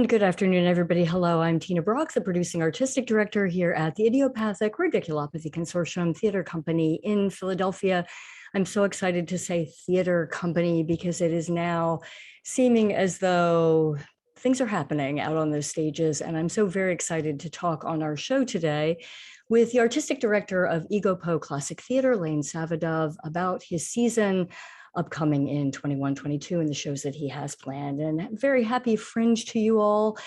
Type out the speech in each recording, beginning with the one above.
And good afternoon, everybody. Hello, I'm Tina Brock, the producing artistic director here at the Idiopathic Ridiculopathy Consortium Theater Company in Philadelphia. I'm so excited to say theater company because it is now seeming as though things are happening out on those stages. And I'm so very excited to talk on our show today with the artistic director of EgoPo Classic Theater, Lane Savadove, about his season upcoming in 21-22 and the shows that he has planned. And very happy Fringe to you all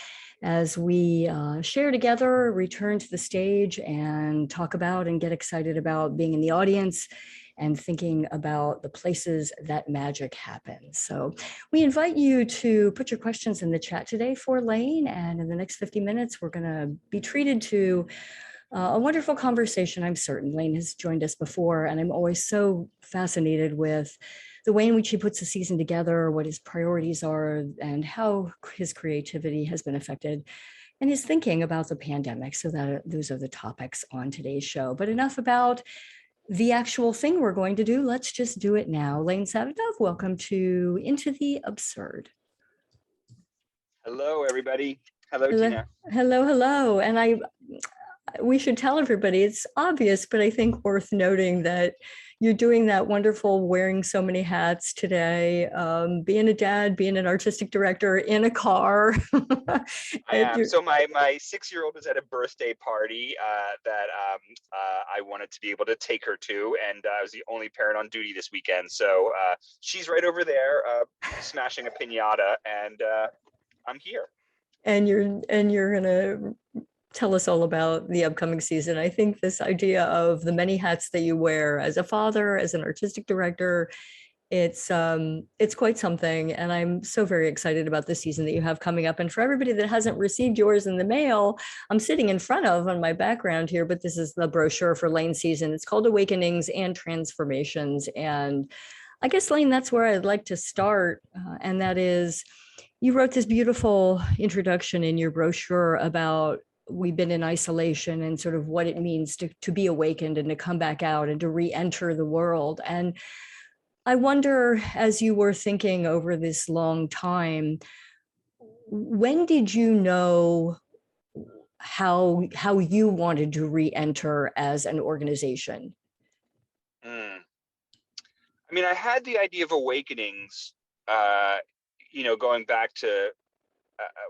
as we share together, return to the stage and talk about and get excited about being in the audience and thinking about the places that magic happens. So we invite you to put your questions in the chat today for Lane. And in the next 50 minutes, we're gonna be treated to a wonderful conversation, I'm certain. Lane has joined us before, and I'm always so fascinated with the way in which he puts the season together, what his priorities are, and how his creativity has been affected, and his thinking about the pandemic. So those are the topics on today's show. But enough about the actual thing we're going to do. Let's just do it now. Lane Savadove, welcome to Into the Absurd. Hello, everybody. Hello, Tina. Hello. And we should tell everybody, it's obvious, but I think worth noting that you're doing that wonderful wearing so many hats today, being a dad, being an artistic director in a car. I am. So my 6-year-old was at a birthday party that I wanted to be able to take her to, and I was the only parent on duty this weekend. So she's right over there smashing a piñata, and I'm here. And you're gonna tell us all about the upcoming season. I think this idea of the many hats that you wear as a father, as an artistic director, it's quite something. And I'm so very excited about the season that you have coming up. And for everybody that hasn't received yours in the mail, I'm sitting in front of on my background here, but this is the brochure for Lane's season. It's called Awakenings and Transformations. And I guess, Lane, that's where I'd like to start. And that is, you wrote this beautiful introduction in your brochure about we've been in isolation and sort of what it means to be awakened and to come back out and to re-enter the world. And I wonder, as you were thinking over this long time, when did you know how you wanted to re-enter as an organization? I mean, I had the idea of Awakenings, going back to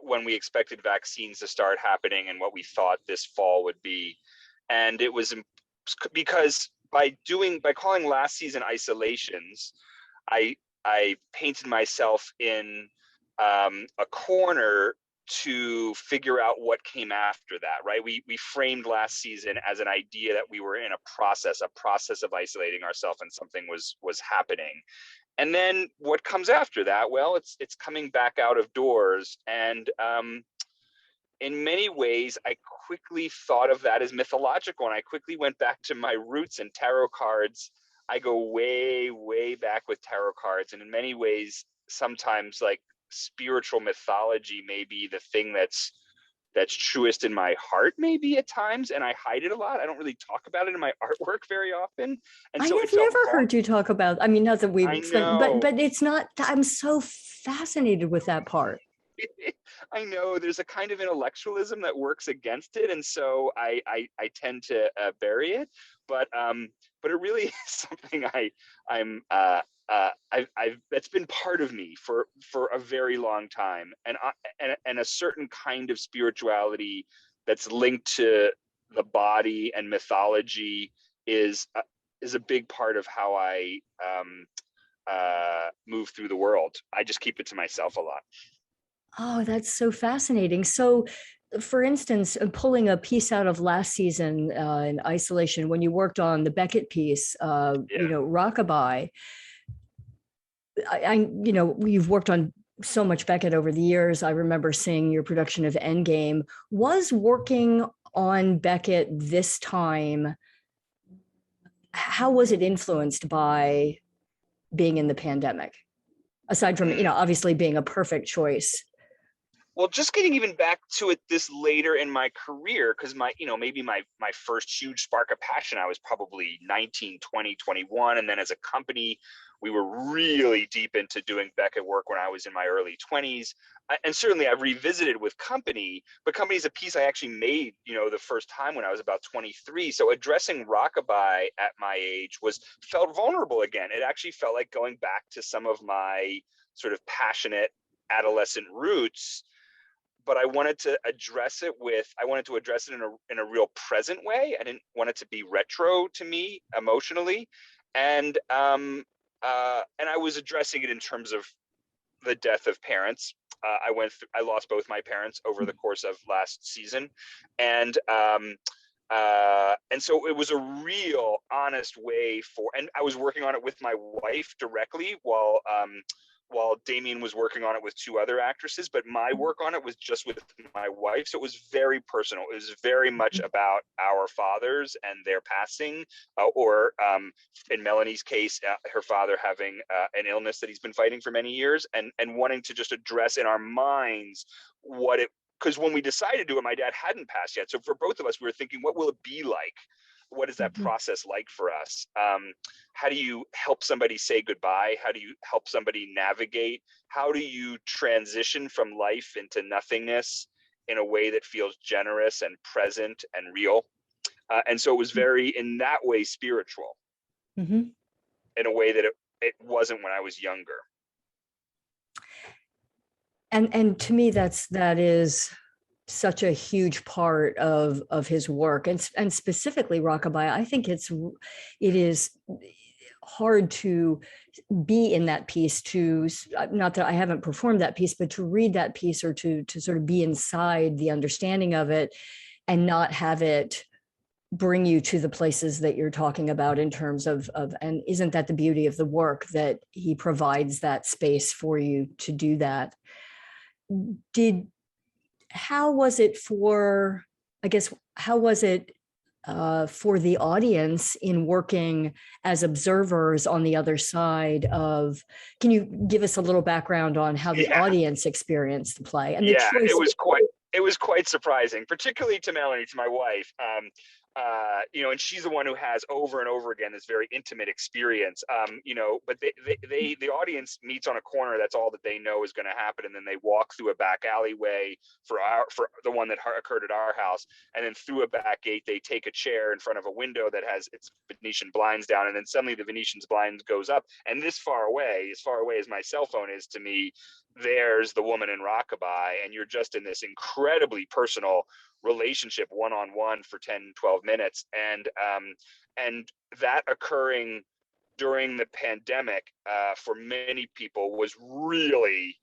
when we expected vaccines to start happening and what we thought this fall would be. And it was because by calling last season Isolations, I painted myself in a corner to figure out what came after that, right? We framed last season as an idea that we were in a process of isolating ourselves, and something was happening. And then what comes after that? Well, it's coming back out of doors. And in many ways, I quickly thought of that as mythological. And I quickly went back to my roots in tarot cards. I go way, way back with tarot cards. And in many ways, sometimes like spiritual mythology may be the thing that's truest in my heart, maybe at times, and I hide it a lot. I don't really talk about it in my artwork very often. And so I've never heard you talk about, I mean, not that we've spent, but it's not, I'm so fascinated with that part. I know there's a kind of intellectualism that works against it, and so I tend to bury it. But it really is something that's been part of me for a very long time, and a certain kind of spirituality that's linked to the body and mythology is a big part of how I move through the world. I just keep it to myself a lot. Oh, that's so fascinating. So, for instance, pulling a piece out of last season in Isolation, when you worked on the Beckett piece, Rockabye, you've worked on so much Beckett over the years. I remember seeing your production of Endgame. Was working on Beckett this time, how was it influenced by being in the pandemic? Aside from, obviously being a perfect choice. Well, just getting even back to it this later in my career, because maybe my first huge spark of passion, I was probably 19, 20, 21. And then as a company, we were really deep into doing Beckett work when I was in my early 20s. And certainly I've revisited with Company, but Company is a piece I actually made, the first time when I was about 23. So addressing rockabye at my age felt vulnerable again. It actually felt like going back to some of my sort of passionate adolescent roots, but I wanted to address it in a real present way. I didn't want it to be retro to me emotionally. And I was addressing it in terms of the death of parents. I lost both my parents over the course of last season. And so it was a real honest way and I was working on it with my wife directly while Damien was working on it with two other actresses, but my work on it was just with my wife. So it was very personal. It was very much about our fathers and their passing, or in Melanie's case, her father having an illness that he's been fighting for many years, and wanting to just address in our minds because when we decided to do it, my dad hadn't passed yet. So for both of us, we were thinking, what will it be like? What is that process like for us? How do you help somebody say goodbye? How do you help somebody navigate? How do you transition from life into nothingness in a way that feels generous and present and real? And so it was very, in that way, spiritual, in a way that it wasn't when I was younger. And to me, that is such a huge part of his work, and specifically rockabye. I think it is hard to be in that piece, not that I haven't performed that piece, but to read that piece, or to sort of be inside the understanding of it and not have it bring you to the places that you're talking about in terms of and isn't that the beauty of the work, that he provides that space for you to do that? How was it for the audience in working as observers on the other side of, can you give us a little background on how the audience experienced the play? And it was quite surprising, particularly to Melanie, to my wife. And she's the one who has over and over again this very intimate experience. But the audience meets on a corner. That's all that they know is going to happen, and then they walk through a back alleyway for the one that occurred at our house, and then through a back gate they take a chair in front of a window that has its Venetian blinds down, and then suddenly the Venetian blinds goes up, and as far away as my cell phone is to me, there's the woman in rockabye, and you're just in this incredibly personal relationship one-on-one for 10-12 minutes, and that occurring during the pandemic for many people was really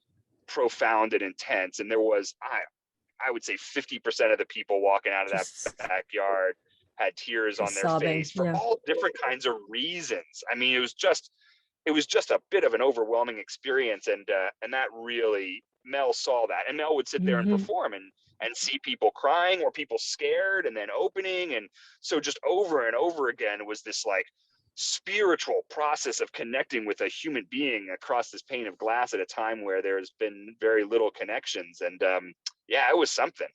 profound and intense. And there was, I would say 50% of the people walking out of that backyard had tears on their face for all different kinds of reasons. I mean, it was just a bit of an overwhelming experience, and that really, Mel saw that, and Mel would sit there and perform and see people crying or people scared and then opening. And so just over and over again was this like spiritual process of connecting with a human being across this pane of glass at a time where there's been very little connections. And it was something.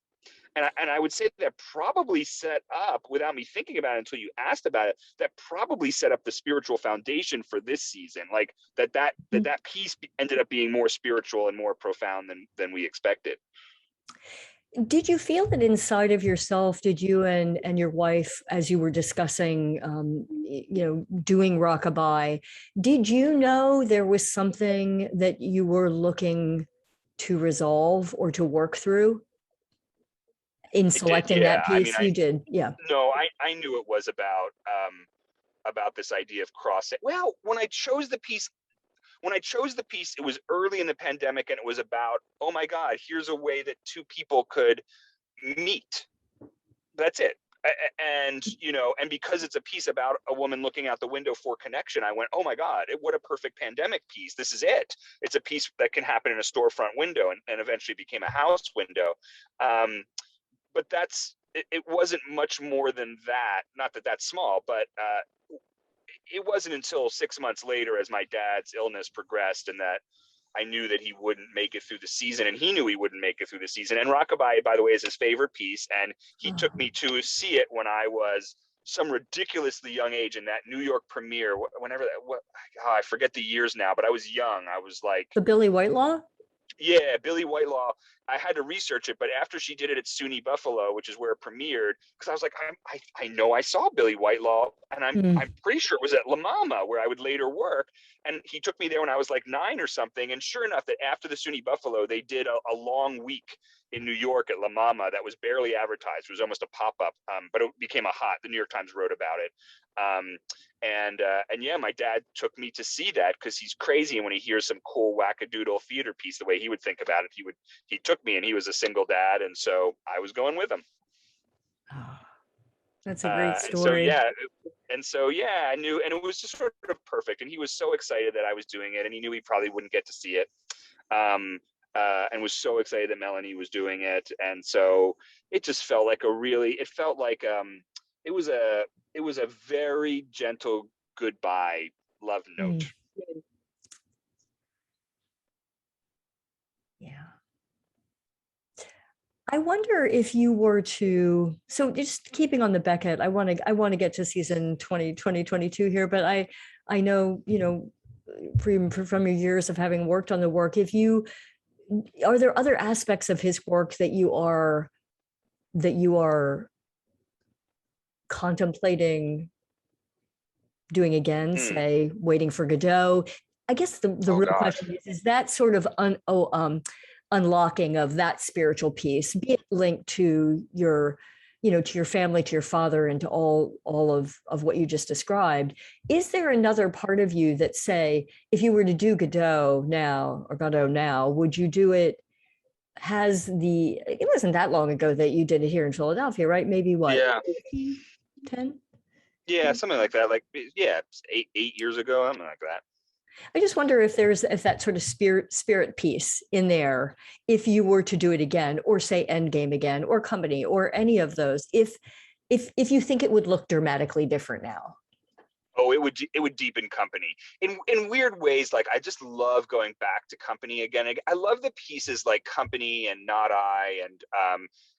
And I would say that probably set up, without me thinking about it until you asked about it, that probably set up the spiritual foundation for this season. Like that piece ended up being more spiritual and more profound than we expected. Did you feel that inside of yourself, did you and your wife, as you were discussing, doing rockabye, did you know there was something that you were looking to resolve or to work through in selecting that piece? You did, yeah. No, I knew it was about this idea of crossing. Well, when I chose the piece, it was early in the pandemic, and it was about, oh my God, here's a way that two people could meet. That's it. And because it's a piece about a woman looking out the window for connection, I went, oh my God, what a perfect pandemic piece. This is it. It's a piece that can happen in a storefront window and eventually became a house window. But it wasn't much more than that. Not that that's small, but it wasn't until 6 months later, as my dad's illness progressed and that I knew that he wouldn't make it through the season, and he knew he wouldn't make it through the season. And Rockabye, by the way, is his favorite piece, and he took me to see it when I was some ridiculously young age in that New York premiere. Whenever that, I forget the years now, but I was young. I was like The Billy Whitelaw? Yeah, Billy Whitelaw. I had to research it, but after she did it at SUNY Buffalo, which is where it premiered, because I was like, I know I saw Billy Whitelaw, and I'm pretty sure it was at La Mama where I would later work. And he took me there when I was like 9 or something. And sure enough, that after the SUNY Buffalo, they did a long week in New York at La Mama that was barely advertised. It was almost a pop-up, but it became the New York Times wrote about it. And yeah, my dad took me to see that because he's crazy, and when he hears some cool wackadoodle theater piece, the way he would think about it, he took me, and he was a single dad, and so I was going with him. Oh, that's a great And so story. yeah, I knew, and it was just sort of perfect, and he was so excited that I was doing it, and he knew he probably wouldn't get to see it, and was so excited that Melanie was doing it, and so it just felt like it was a very gentle goodbye love note. Yeah. I wonder if you were to, so just keeping on the Beckett, I want to get to season 2022 here, but I know, from your years of having worked on the work, are there other aspects of his work that you are contemplating doing again, say Waiting for Godot? I guess the real question is that sort of unlocking of that spiritual piece, be it linked to your family, to your father, and to all of what you just described. Is there another part of you that, say, if you were to do Godot now, would you do it? It wasn't that long ago that you did it here in Philadelphia, right? Maybe what? Yeah. 10? Yeah, something like that. 8 years ago, something like that. I just wonder if that sort of spirit piece in there, if you were to do it again, or say Endgame again, or Company, or any of those, if you think it would look dramatically different now. Oh, it would deepen Company in weird ways. Like, I just love going back to Company again. I love the pieces like Company and Not I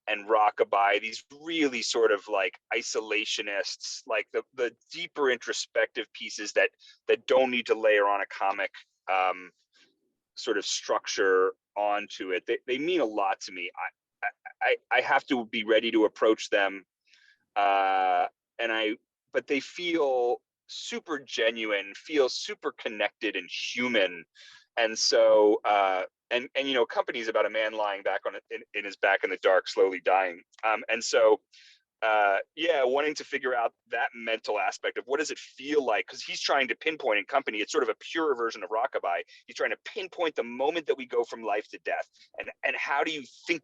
and Rockabye, these really sort of like isolationists, like the deeper introspective pieces that don't need to layer on a comic sort of structure onto it. They mean a lot to me. I have to be ready to approach them, but they feel super genuine, feel super connected and human. And so and Company's about a man lying back in his back in the dark, slowly dying, and so wanting to figure out that mental aspect of what does it feel like, because he's trying to pinpoint in Company, it's sort of a pure version of Rockabye. He's trying to pinpoint the moment that we go from life to death, and how do you feel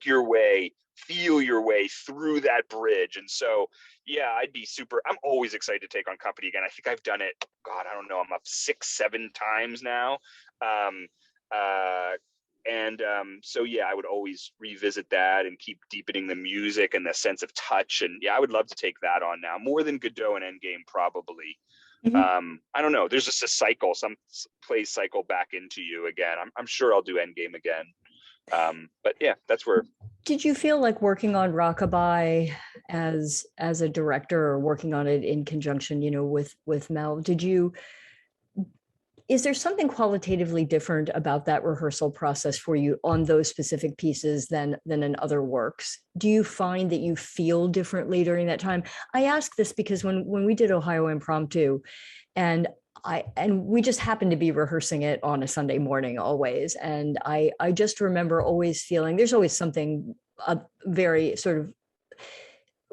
your way through that bridge. And so I'm always excited to take on Company again. I think I've done it, God, I don't know, I'm up 6-7 times now. I would always revisit that and keep deepening the music and the sense of touch. And I would love to take that on now, more than Godot and Endgame, probably. I don't know. There's just a cycle. Some plays cycle back into you again. I'm sure I'll do Endgame again. But yeah, that's where. Did you feel like working on Rockabye as a director, or working on it in conjunction, with Mel? Is there something qualitatively different about that rehearsal process for you on those specific pieces than in other works? Do you find that you feel differently during that time? I ask this because when we did Ohio Impromptu, and we just happened to be rehearsing it on a Sunday morning always, and I just remember always feeling there's always something very sort of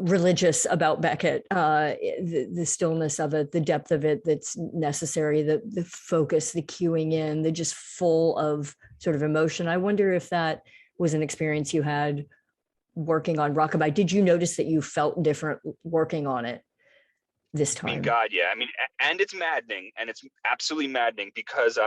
religious about Beckett, the stillness of it, the depth of it that's necessary, the focus, the cueing in, the just full of sort of emotion. I wonder if that was an experience you had working on Rockabye. Did you notice that you felt different working on it this time? I mean, God, yeah. I mean, and it's maddening, and it's absolutely maddening because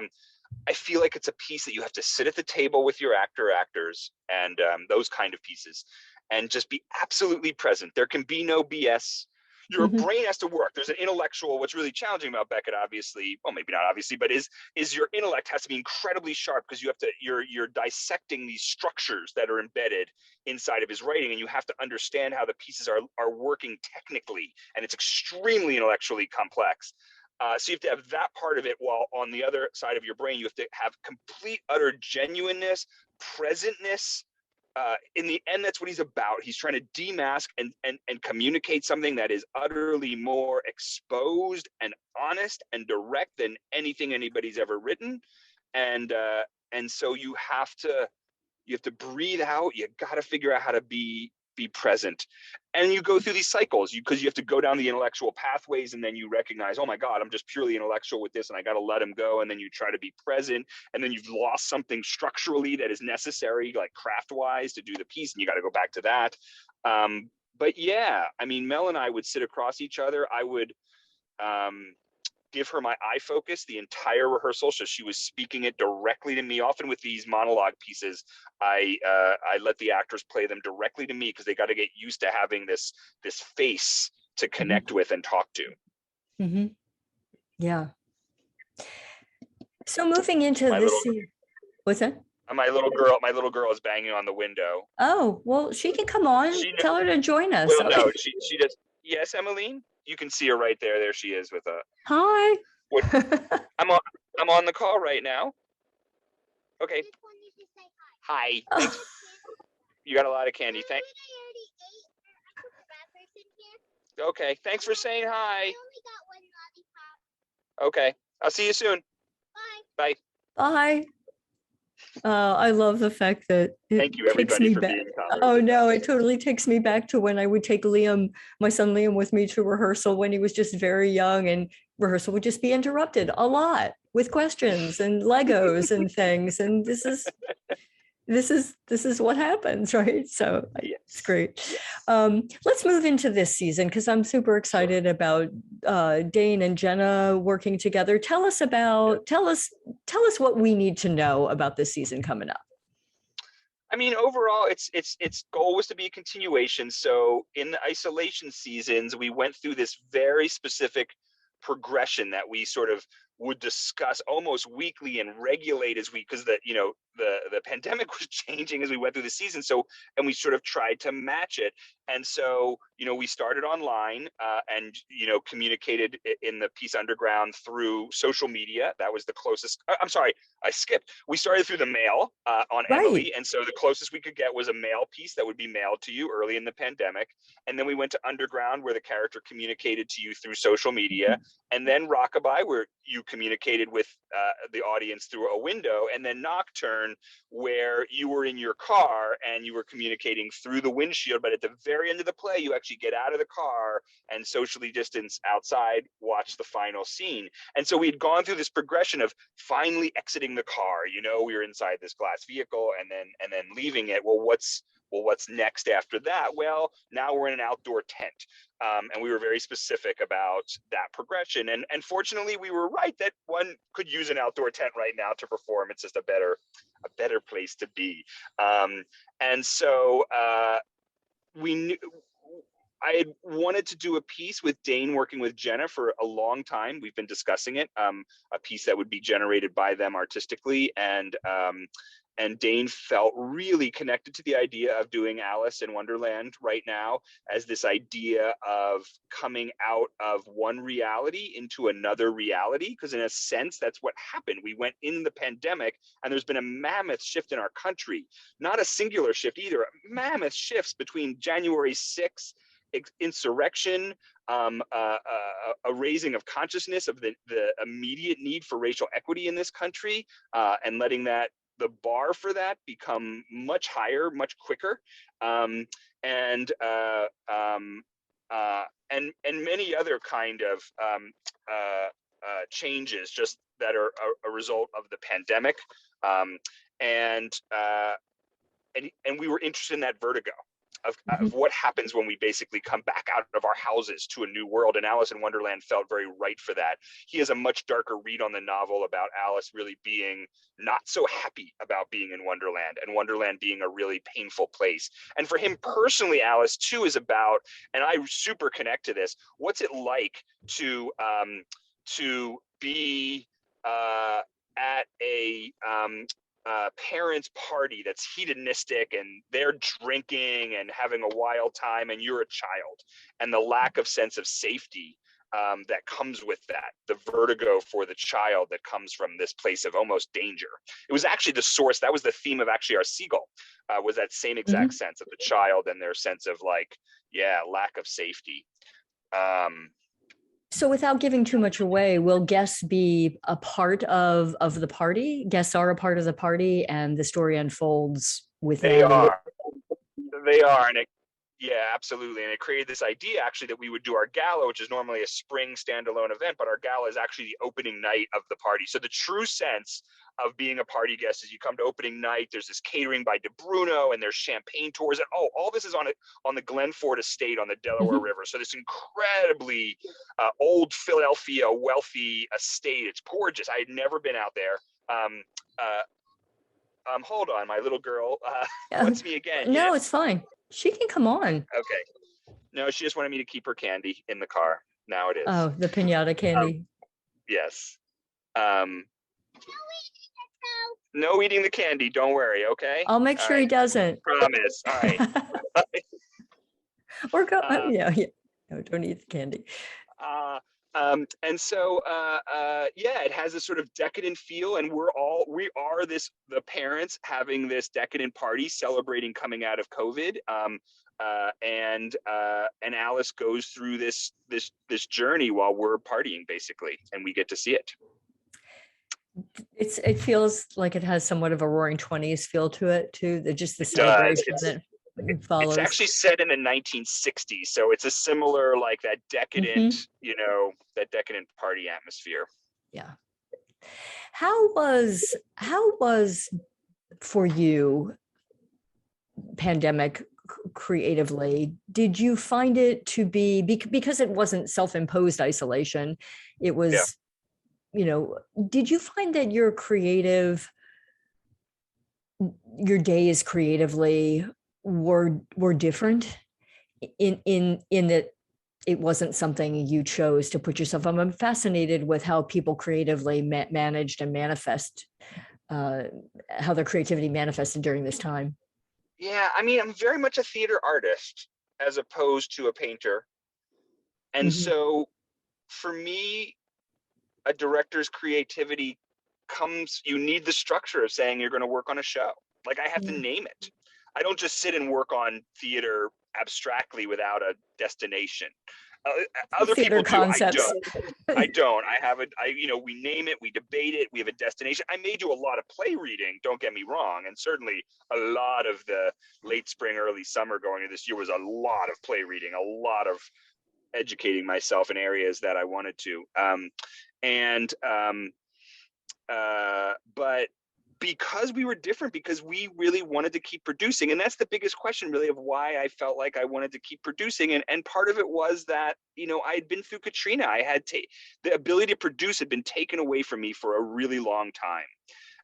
I feel like it's a piece that you have to sit at the table with your actors and those kind of pieces, and just be absolutely present. There can be no BS. your brain has to work. There's an intellectual, what's really challenging about Beckett, obviously, well, maybe not obviously, but is your intellect has to be incredibly sharp, because you have to, you're dissecting these structures that are embedded inside of his writing, and you have to understand how the pieces are working technically, and it's extremely intellectually complex. So you have to have that part of it, while on the other side of your brain, you have to have complete, utter genuineness, presentness. In the end, that's what he's about. He's trying to demask and communicate something that is utterly more exposed and honest and direct than anything anybody's ever written. And so you have to breathe out. You got to figure out how to be present, and you go through these cycles because you have to go down the intellectual pathways, and then you recognize, oh my God, I'm just purely intellectual with this, and I got to let him go. And then you try to be present, and then you've lost something structurally that is necessary, like craft wise, to do the piece, and you got to go back to that. But yeah, I mean, Mel and I would sit across each other. I would give her my eye focus the entire rehearsal, so she was speaking it directly to me. Often with these monologue pieces, I let the actors play them directly to me, because they got to get used to having this face to connect with and talk to. Yeah. So moving into this scene, what's that? My little girl is banging on the window. Oh, well, she can come on. Tell her to join us. Well, no, she does. Yes, Emmeline, you can see her right there. There she is with a. Hi. I'm on the call right now. Okay. Hi. Thanks. You got a lot of candy. Thanks. Okay. Thanks for saying hi. Okay. I'll see you soon. Bye. Bye. I love the fact that it Thank you, everybody, takes me for back. being tolerant. Oh no, it totally takes me back to when I would take my son Liam, with me to rehearsal when he was just very young, and rehearsal would just be interrupted a lot with questions and Legos and things. And this is what happens, right? So yes. It's great. Yes. Let's move into this season, because I'm super excited about Dane and Jenna working together. Tell us what we need to know about this season coming up. I mean, overall, its goal was to be a continuation. So in the isolation seasons, we went through this very specific progression that we sort of would discuss almost weekly and regulate as because the pandemic was changing as we went through the season. So, and we sort of tried to match it. And so, we started online and, communicated in the Peace Underground through social media. That was the closest. I'm sorry, I skipped. We started through the mail on right. Emily. And so the closest we could get was a mail piece that would be mailed to you early in the pandemic. And then we went to Underground, where the character communicated to you through social media. And then Rockabye, where you communicated with the audience through a window. And then Nocturne, where you were in your car and you were communicating through the windshield. But at the very end of the play, you actually get out of the car and socially distance outside, watch the final scene. And so we had gone through this progression of finally exiting the car. We were inside this glass vehicle and then leaving it. Well, what's next after that? Well, now we're in an outdoor tent. And we were very specific about that progression. And fortunately, we were right that one could use an outdoor tent right now to perform. It's just a better place to be. And so we knew I had wanted to do a piece with Dane working with Jenna for a long time. We've been discussing it, a piece that would be generated by them artistically. And Dane felt really connected to the idea of doing Alice in Wonderland right now, as this idea of coming out of one reality into another reality. Because in a sense, that's what happened. We went in the pandemic and there's been a mammoth shift in our country, not a singular shift either, mammoth shifts between January 6th, insurrection, a raising of consciousness of the immediate need for racial equity in this country, and letting the bar for that become much higher, much quicker, and many other kind of changes just that are a result of the pandemic, and we were interested in that vertigo. of what happens when we basically come back out of our houses to a new world. And Alice in Wonderland felt very right for that. He has a much darker read on the novel about Alice really being not so happy about being in Wonderland, and Wonderland being a really painful place. And for him personally, Alice too is about, and I super connect to this, what's it like to be at a parents' party that's hedonistic, and they're drinking and having a wild time, and you're a child, and the lack of sense of safety that comes with that, the vertigo for the child that comes from this place of almost danger. It was actually the source, that was the theme of actually our Seagull, was that same exact sense of the child and their sense of like, yeah, lack of safety. So without giving too much away, will guests be a part of the party? Guests are a part of the party, and the story unfolds with them. They are, and yeah, absolutely. And it created this idea actually that we would do our gala, which is normally a spring standalone event, but our gala is actually the opening night of the party. So the true sense of being a party guest is you come to opening night, there's this catering by De Bruno, and there's champagne tours, and all this is on the Glenford estate on the Delaware River. So this incredibly old Philadelphia wealthy estate. It's gorgeous. I had never been out there. Hold on, my little girl wants me again. No, Yeah. it's fine. She can come on. Okay. No, she just wanted me to keep her candy in the car. Now it is. Oh, the piñata candy. Yes. No eating the candy. Don't worry. Okay. I'll make sure he doesn't. Promise. All right. Or go. Yeah. No, don't eat the candy. And so, yeah, it has this sort of decadent feel, and we are the parents having this decadent party celebrating coming out of COVID. And Alice goes through this journey while we're partying, basically, and we get to see it. It feels like it has somewhat of a Roaring 20s feel to it too. Just the celebration that follows. It's actually set in the 1960s, so it's a similar, like, that decadent, that decadent party atmosphere. Yeah. How was for you pandemic creatively? Did you find it to be, because it wasn't self-imposed isolation, it was, did you find that your days creatively were different in that it wasn't something you chose to put yourself on? I'm fascinated with how people creatively managed and manifest, how their creativity manifested during this time. Yeah, I mean, I'm very much a theater artist as opposed to a painter. And so for me, a director's creativity you need the structure of saying you're going to work on a show. Like, I have to name it. I don't just sit and work on theater abstractly without a destination. Other theater people concepts. do. I don't. We name it, we debate it, we have a destination. I may do a lot of play reading, don't get me wrong. And certainly a lot of the late spring, early summer going into this year was a lot of play reading, a lot of educating myself in areas that I wanted to. But because we were different, because we really wanted to keep producing. And that's the biggest question really of why I felt like I wanted to keep producing. And part of it was that, I had been through Katrina. I had the ability to produce had been taken away from me for a really long time.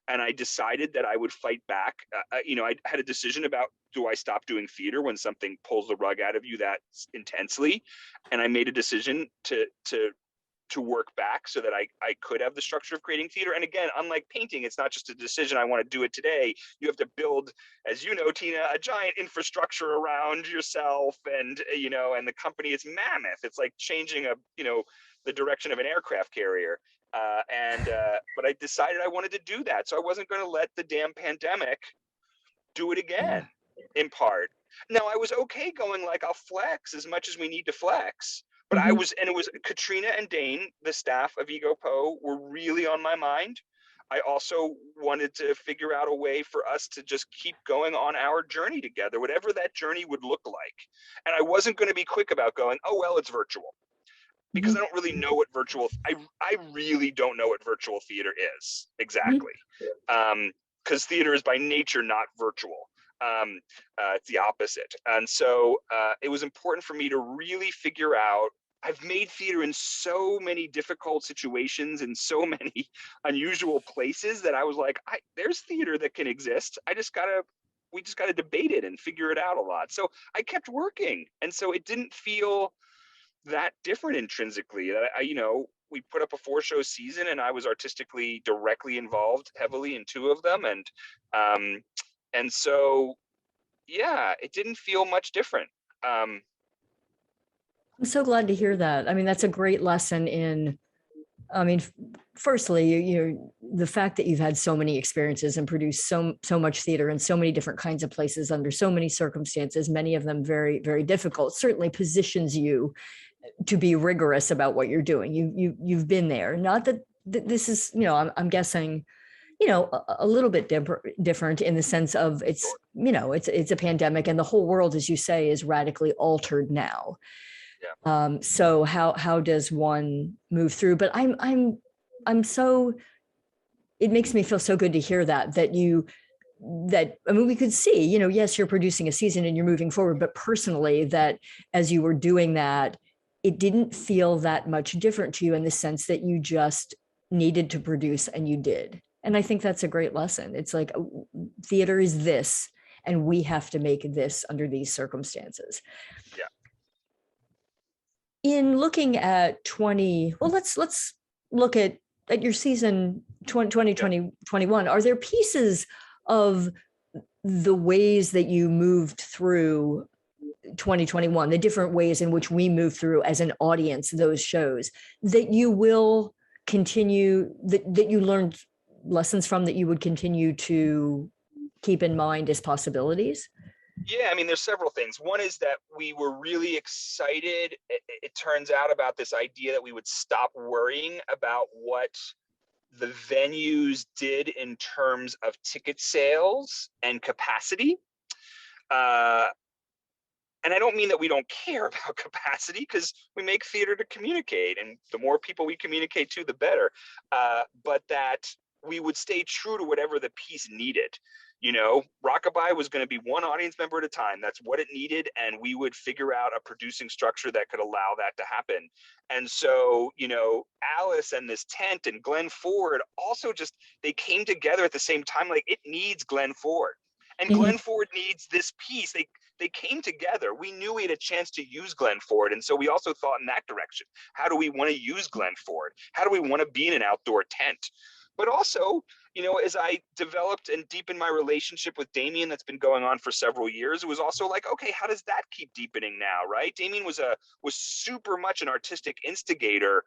And I decided that I would fight back. I had a decision about, do I stop doing theater when something pulls the rug out of you that intensely? And I made a decision to work back so that I could have the structure of creating theater. And again, unlike painting, it's not just a decision, I want to do it today. You have to build, as you know, Tina, a giant infrastructure around yourself, and and the company is mammoth. It's like changing the direction of an aircraft carrier. But I decided I wanted to do that. So I wasn't going to let the damn pandemic do it again, in part. Now, I was okay going like, I'll flex as much as we need to flex. But it was Katrina and Dane, the staff of EgoPo, were really on my mind. I also wanted to figure out a way for us to just keep going on our journey together, whatever that journey would look like. And I wasn't going to be quick about going, oh, well, it's virtual. Because I don't really know what I really don't know what virtual theater is exactly. Because theater is by nature not virtual. It's the opposite. And so it was important for me to really figure out, I've made theater in so many difficult situations in so many unusual places that I was like, there's theater that can exist. We just gotta debate it and figure it out a lot. So I kept working. And so it didn't feel that different intrinsically. We put up a 4-show season and I was artistically directly involved heavily in 2 of them. And so, yeah, it didn't feel much different. I'm so glad to hear that. I mean, that's a great lesson in, I mean, firstly, the fact that you've had so many experiences and produced so much theater in so many different kinds of places under so many circumstances, many of them very, very difficult, certainly positions you to be rigorous about what you're doing. You've been there. Not that this is, I'm guessing, a little bit different in the sense of it's a pandemic and the whole world, as you say, is radically altered now. Yeah. So how does one move through? But I'm so, it makes me feel so good to hear that I mean, we could see, yes, you're producing a season and you're moving forward, but personally, that as you were doing that, it didn't feel that much different to you in the sense that you just needed to produce and you did. And I think that's a great lesson. It's like theater is this, and we have to make this under these circumstances. Yeah. In looking at let's look at your season 2020, 21. Are there pieces of the ways that you moved through 2021, the different ways in which we move through as an audience those shows that you will continue, that you learned lessons from, that you would continue to keep in mind as possibilities? Yeah, I mean, there's several things. One is that we were really excited, it turns out, about this idea that we would stop worrying about what the venues did in terms of ticket sales and capacity. And I don't mean that we don't care about capacity, because we make theater to communicate, and the more people we communicate to, the better. But that we would stay true to whatever the piece needed. Rockabye was going to be one audience member at a time. That's what it needed. And we would figure out a producing structure that could allow that to happen. And so, Alice and this tent and Glenn Ford also they came together at the same time. Like, it needs Glenn Ford. And Mm-hmm. Glenn Ford needs this piece. They came together. We knew we had a chance to use Glenn Ford. And so we also thought in that direction. How do we want to use Glenn Ford? How do we want to be in an outdoor tent? But also, as I developed and deepened my relationship with Damien, that's been going on for several years, it was also like, okay, how does that keep deepening now, right? Damien was super much an artistic instigator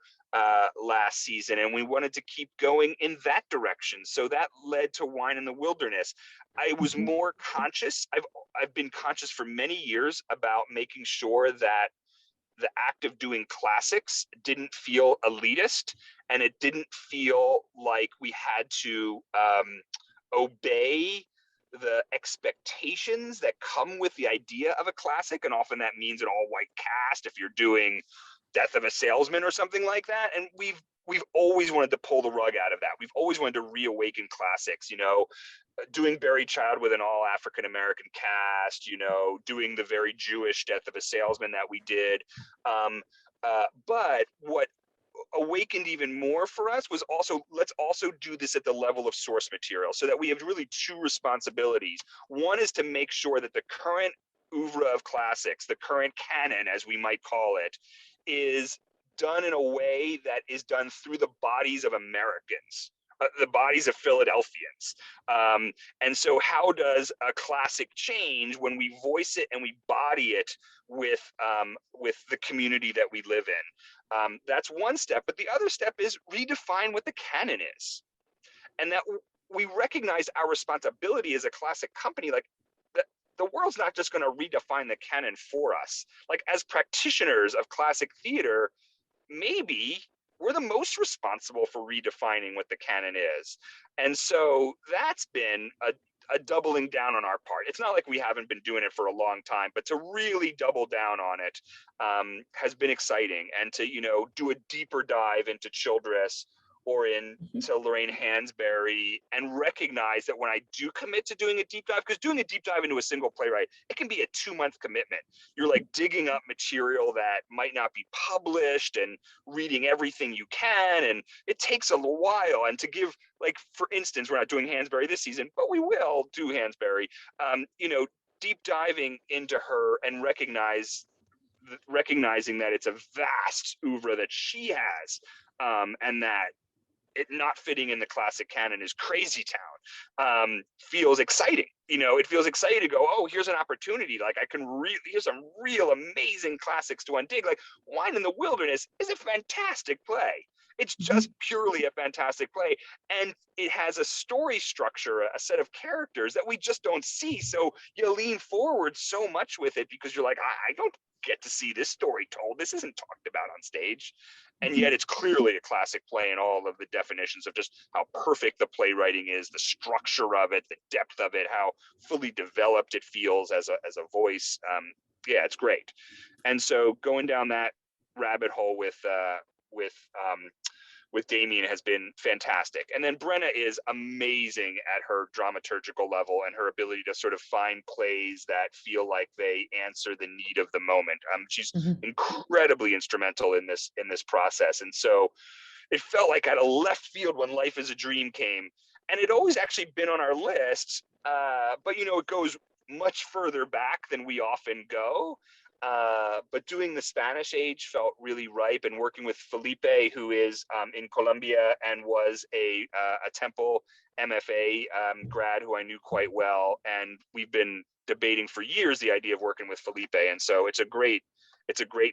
last season, and we wanted to keep going in that direction. So that led to Wine in the Wilderness. I was more conscious. I've been conscious for many years about making sure that the act of doing classics didn't feel elitist, and it didn't feel like we had to obey the expectations that come with the idea of a classic. And often that means an all-white cast if you're doing Death of a Salesman or something like that. And we've always wanted to pull the rug out of that. We've always wanted to reawaken classics, doing Barry Child with an all African American cast, doing the very Jewish Death of a Salesman that we did. But what awakened even more for us was let's also do this at the level of source material, so that we have really 2 responsibilities. One is to make sure that the current oeuvre of classics, the current canon, as we might call it, is done in a way that is done through the bodies of Americans, the bodies of Philadelphians. And so how does a classic change when we voice it and we body it with the community that we live in? That's one step. But the other step is redefine what the canon is. And that we recognize our responsibility as a classic company. Like, the world's not just going to redefine the canon for us. Like, as practitioners of classic theater, maybe we're the most responsible for redefining what the canon is. And so that's been a doubling down on our part. It's not like we haven't been doing it for a long time, but to really double down on it has been exciting. And to, do a deeper dive into Childress or in Mhm. to Lorraine Hansberry, and recognize that when I do commit to doing a deep dive, because doing a deep dive into a single playwright, it can be a 2-month commitment. You're like digging up material that might not be published and reading everything you can, and it takes a little while. And to give, like, for instance, we're not doing Hansberry this season, but we will do Hansberry. Deep diving into her and recognizing that it's a vast oeuvre that she has, and that it not fitting in the classic canon is crazy town, feels exciting. It feels exciting to go, oh, here's an opportunity. Like, I can here's some real amazing classics to undig. Like, Wine in the Wilderness is a fantastic play. It's just purely a fantastic play. And it has a story structure, a set of characters that we just don't see. So you lean forward so much with it because you're like, I don't get to see this story told. This isn't talked about on stage. And yet it's clearly a classic play in all of the definitions of just how perfect the playwriting is, the structure of it, the depth of it, how fully developed it feels as a voice. Yeah, it's great. And so going down that rabbit hole with Damien has been fantastic. And then Brenna is amazing at her dramaturgical level and her ability to sort of find plays that feel like they answer the need of the moment. She's incredibly instrumental in this process. And so it felt like out of left field when Life is a Dream came. And it always actually been on our list, but it goes much further back than we often go. But doing the Spanish Age felt really ripe, and working with Felipe, who is in Colombia and was a Temple MFA grad who I knew quite well, and we've been debating for years the idea of working with Felipe, and so it's a great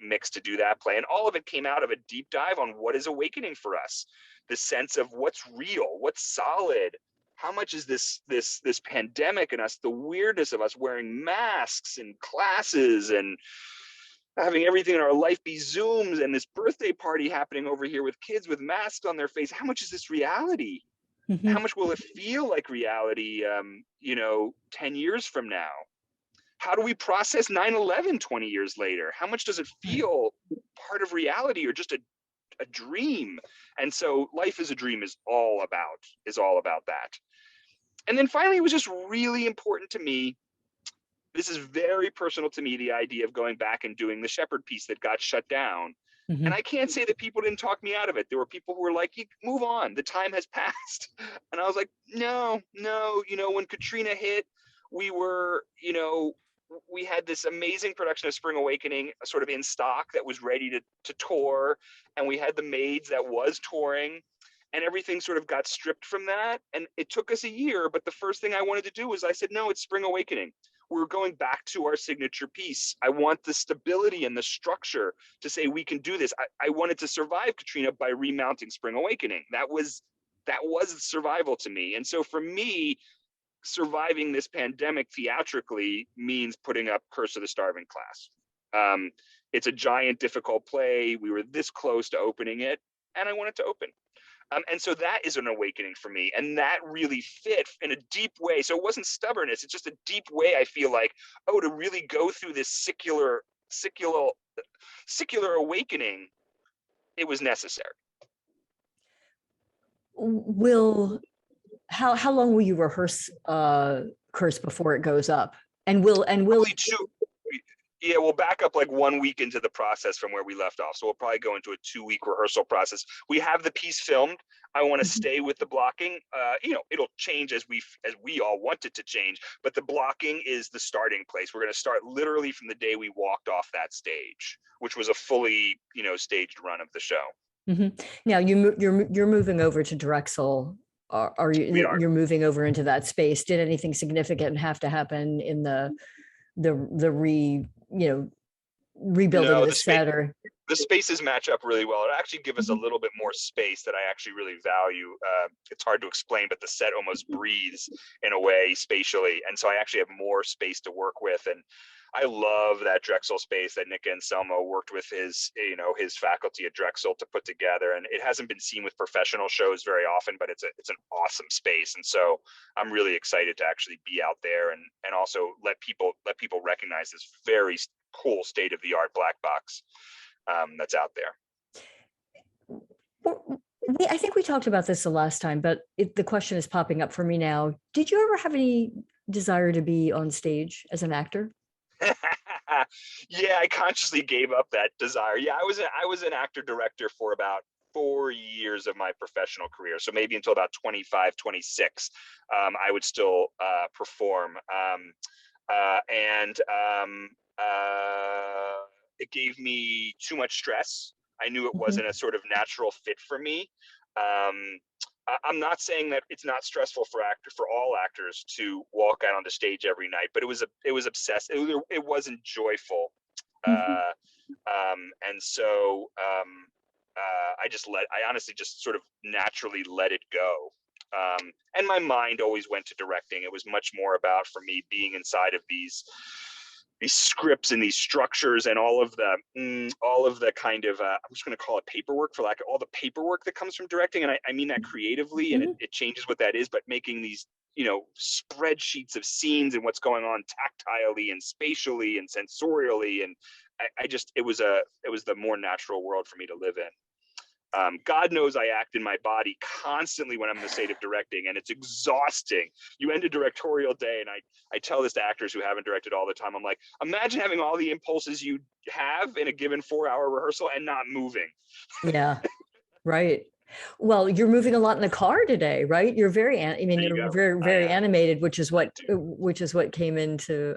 mix to do that play, and all of it came out of a deep dive on what is awakening for us, the sense of what's real, what's solid. How much is this pandemic and us, the weirdness of us wearing masks and classes and having everything in our life be Zooms, and this birthday party happening over here with kids with masks on their face? How much is this reality? How much will it feel like reality, 10 years from now? How do we process 9/11 20 years later? How much does it feel part of reality or just a dream? And so Life is a Dream is all about that. And then finally, it was just really important to me. This is very personal to me, the idea of going back and doing the Shubert piece that got shut down. And I can't say that people didn't talk me out of it. There were people who were like, move on, the time has passed. And I was like, no, when Katrina hit, we were, we had this amazing production of Spring Awakening sort of in stock that was ready to tour. And we had the Maids that was touring. And everything sort of got stripped from that. And it took us a year, but the first thing I wanted to do was I said, no, it's Spring Awakening. We're going back to our signature piece. I want the stability and the structure to say we can do this. I wanted to survive Katrina by remounting Spring Awakening. That was survival to me. And so for me, surviving this pandemic theatrically means putting up Curse of the Starving Class. It's a giant, difficult play. We were this close to opening it, and I wanted to open. And so that is an awakening for me. And that really fit in a deep way. So it wasn't stubbornness. It's just a deep way, I feel like, to really go through this secular awakening, it was necessary. How long will you rehearse Curse before it goes up? And will we'll back up like 1 week into the process from where we left off. So we'll probably go into a 2-week rehearsal process. We have the piece filmed. I want to stay with the blocking. It'll change as we all want it to change, but the blocking is the starting place. We're going to start literally from the day we walked off that stage, which was a fully, staged run of the show. Now you're moving over to Drexel. Are you? You're moving over into that space. Did anything significant have to happen in the rebuilding of the set? Or the spaces match up really well. It actually gives us a little bit more space that I actually really value. It's hard to explain, but the set almost breathes in a way spatially, and so I actually have more space to work with. And I love that Drexel space that Nick Anselmo worked with his faculty at Drexel to put together. And it hasn't been seen with professional shows very often, but it's an awesome space. And so I'm really excited to actually be out there and also let people recognize this very cool state-of-the-art black box that's out there. I think we talked about this the last time, but the question is popping up for me now. Did you ever have any desire to be on stage as an actor? Yeah, I consciously gave up that desire. Yeah, I was an actor director for about 4 years of my professional career. So maybe until about 25, 26, I would still perform. And it gave me too much stress. I knew it Mhm. wasn't a sort of natural fit for me. Um, I'm not saying that it's not stressful for all actors to walk out on the stage every night, but it was obsessive. It wasn't joyful, Mhm. and so I honestly just sort of naturally let it go. And my mind always went to directing. It was much more about, for me, being inside of these scripts and these structures and all of the kind of I'm just going to call it paperwork, for lack of all the paperwork that comes from directing. And I mean that creatively, and Mhm. it changes what that is, but making these, spreadsheets of scenes and what's going on tactilely and spatially and sensorially. And it was the more natural world for me to live in. God knows I act in my body constantly when I'm in the state of directing, and it's exhausting. You end a directorial day, and I tell this to actors who haven't directed all the time. I'm like, imagine having all the impulses you have in a given 4-hour rehearsal and not moving. Yeah, right. Well, you're moving a lot in the car today, right? You're I mean, There you you're go. very, I very am. animated, which is Need what to. came into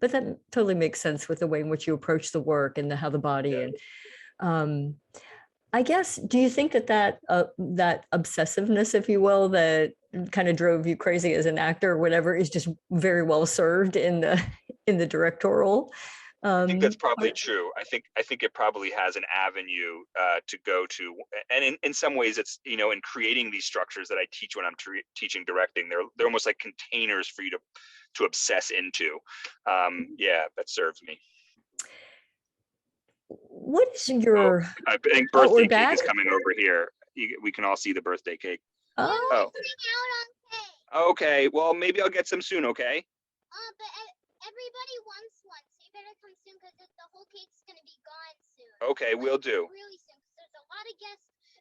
but that totally makes sense with the way in which you approach the work and how the body Yeah. and um I guess, do you think that obsessiveness, if you will, that kind of drove you crazy as an actor or whatever, is just very well served in the in the directorial? I think that's Um, probably true. I think it probably has an avenue to go to, and in some ways, it's, in creating these structures that I teach when I'm teaching directing, they're almost like containers for you to obsess into. Yeah, that serves me. what is Oh, your, I think oh, we're birthday cake back? is coming over here. We can all see the birthday cake. Oh, Oh, okay. Well, maybe I'll get some soon. Okay. But everybody wants one, so you better come soon because the whole cake's gonna be gone soon. Okay, we'll do. Really soon, because there's a lot of guests,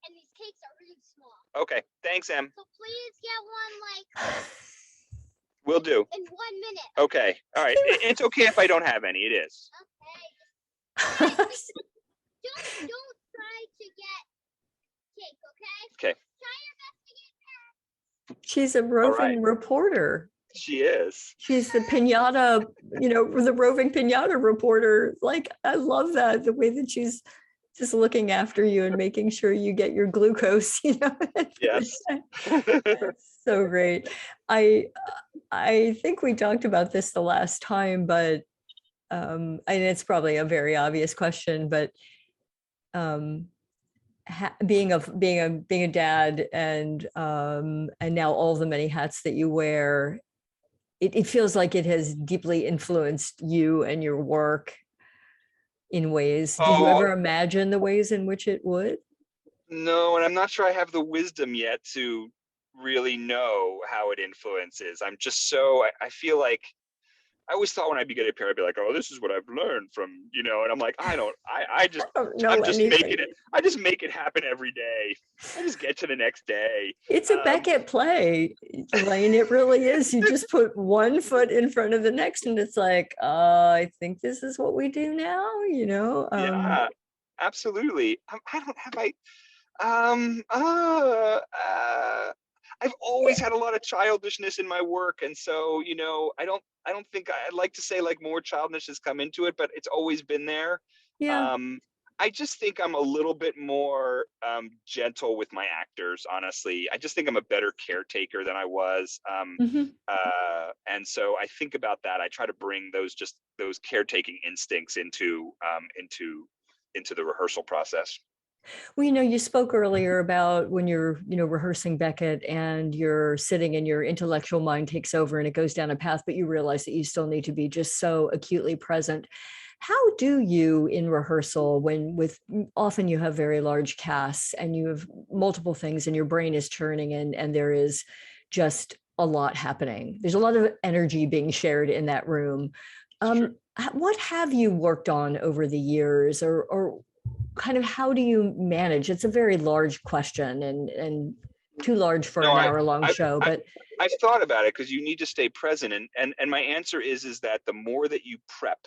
and these cakes are really small. Okay. Thanks, Em. So please get one like We'll do. in 1 minute. Okay. All right. It's okay if I don't have any. It is. Okay. Don't try to get cake, okay? Okay. Try your best to get. she's a All right. roving reporter. She is. She's the pinata, the roving pinata reporter. Like, I love that, the way that she's just looking after you and making sure you get your glucose, Yes. That's so great. I think we talked about this the last time, but and it's probably a very obvious question, but being a dad and now all the many hats that you wear, it feels like it has deeply influenced you and your work in ways. Did you Oh, ever imagine the ways in which it would? no, and I'm not sure I have the wisdom yet to really know how it influences. I'm just I feel like I always thought when I'd be getting a pair, I'd be like, oh, this is what I've learned from, and I'm like, I don't know I'm just anything. making it. I just make it happen every day. I just get to the next day. It's a Beckett play, Elaine. It really is. You just put one foot in front of the next, and it's like, I think this is what we do now. Yeah, absolutely. I don't have um, uh, uh, I've always had a lot of childishness in my work, and so I don't think I'd like to say like more childishness has come into it, but it's always been there. Yeah. I just think I'm a little bit more gentle with my actors. Honestly, I just think I'm a better caretaker than I was, Mhm. and so I think about that. I try to bring those caretaking instincts into the rehearsal process. Well, you spoke earlier about when you're, rehearsing Beckett and you're sitting and your intellectual mind takes over and it goes down a path, but you realize that you still need to be just so acutely present. How do you in rehearsal, when often you have very large casts and you have multiple things and your brain is churning and there is just a lot happening. There's a lot of energy being shared in that room. It's true. What have you worked on over the years, or kind of how do you manage? It's a very large question and too large for No, an hour-long show, but I've thought about it because you need to stay present, and my answer is that the more that you prep,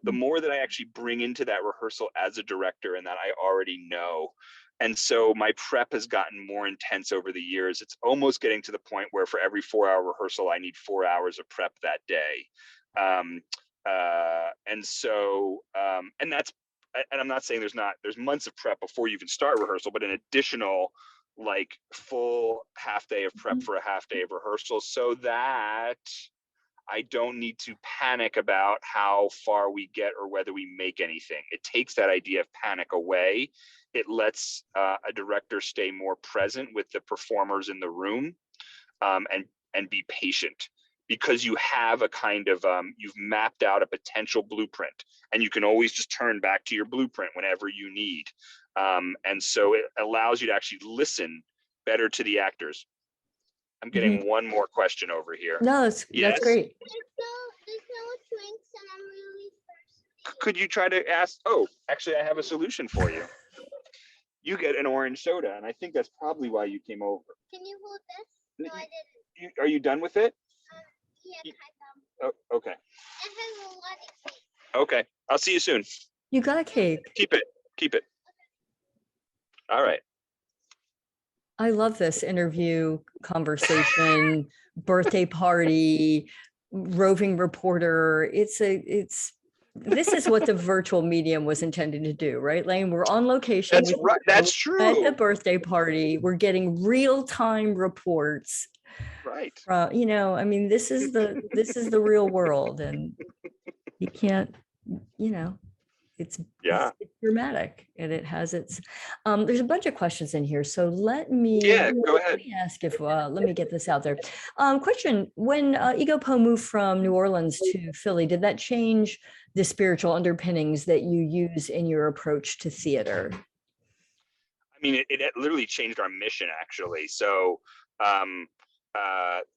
the more that I actually bring into that rehearsal as a director and that I already know. And so my prep has gotten more intense over the years. It's almost getting to the point where for every 4-hour rehearsal, I need 4 hours of prep that day. And that's, and I'm not saying there's months of prep before you even start rehearsal, but an additional like full half day of prep for a half day of rehearsal, so that I don't need to panic about how far we get or whether we make anything. It takes that idea of panic away. It lets a director stay more present with the performers in the room, and be patient, because you have a kind of, you've mapped out a potential blueprint, and you can always just turn back to your blueprint whenever you need. And so it allows you to actually listen better to the actors. I'm getting one more question over here. no, that's Yes? great. There's no drinks and I'm really thirsty. Could you try to ask? Oh, actually, I have a solution for you. You get an orange soda, and I think that's probably why you came over. Can you hold this? No, I didn't. Are you done with it? Yeah, kind of. Oh, okay. It has a lot of cake. Okay. I'll see you soon. You got a cake. Keep it. Keep it. All right. I love this interview, conversation, birthday party, roving reporter. This is what the virtual medium was intended to do, right, Lane? We're on location. That's right. That's true. At the birthday party, we're getting real-time reports. Right. I mean, this is the real world, and you can't, it's dramatic, and it has its there's a bunch of questions in here, so let me go ahead. ask if let me get this out there. Question: when EgoPo moved from New Orleans to Philly, did that change the spiritual underpinnings that you use in your approach to theater? I mean, it literally changed our mission, actually. So